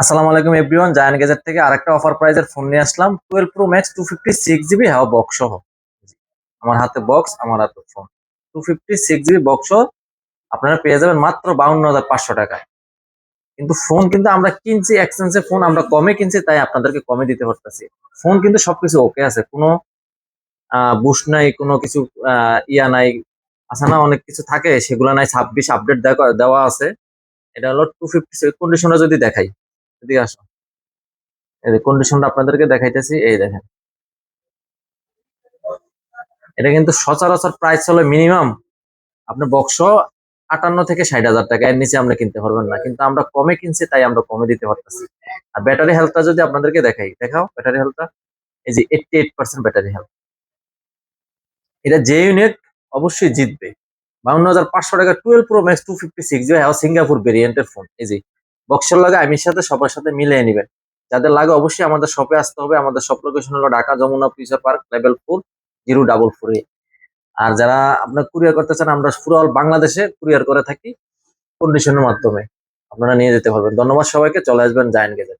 আসসালামু আলাইকুম everyone, giant gadget থেকে আরেকটা অফার প্রাইজের ফোন নিয়ে আসলাম। 12 Pro Max 256 GB হ্যাঁ বক্স সহ। আমার হাতে বক্স, আমার হাতে ফোন। 256 GB বক্স সহ আপনারা পেয়ে যাবেন মাত্র 52,500 টাকায়। কিন্তু ফোন কিন্তু আমরা কিনছি এক্সচেঞ্জে, ফোন আমরা কমে কিনছি, তাই আপনাদেরকে কমে দিতে পারতেছি। ফোন কিন্তু সবকিছু ওকে আছে, কোনো বুস্ট নাই, কোনো কিছু ইয়া নাই, আছে না অনেক কিছু থাকে সেগুলো নাই। 26 আপডেট দেওয়া আছে। এটা হলো 256 কন্ডিশনে যদি দেখাই, যদি আসো এই কন্ডিশনটা আপনাদেরকে দেখাইতেছি, এই দেখেন। এটা কিন্তু সচরাচর প্রাইস হলো মিনিমাম আপনার বক্স 58 থেকে 60 হাজার টাকা, এর নিচে আমরা কিনতে পারবেন না। কিন্তু আমরা কমে কিনছি, তাই আমরা কমে দিতে পারতেছি। আর ব্যাটারি হেলথটা যদি আপনাদেরকে দেখাই, দেখাও ব্যাটারি হেলথটা। এই যে 88% ব্যাটারি হেলথ। এটা যে ইউনিট অবশ্যই জিতবে। 52,500 টাকা 12 Pro Max 256 GB সিঙ্গাপুর ভেরিয়েন্টের ফোন। এই যে বক্সের লাগে আমির সাথে সবার সাথে মিলিয়ে নেবেন। যাদের লাগে অবশ্যই আমাদের শপে আসতে হবে। আমাদের শপ লোকেশন হলো Dhaka Jamuna future park, level 4, 044। আর যারা আপনার কুরিয়ার করতে চান, আমরা পুরো অল বাংলাদেশে কুরিয়ার করে থাকি কন্ডিশনের মাধ্যমে। আপনারা নিয়ে যেতে পারবেন। ধন্যবাদ সবাইকে। চলে আসবেন জায়ান্ট গ্যাজেট।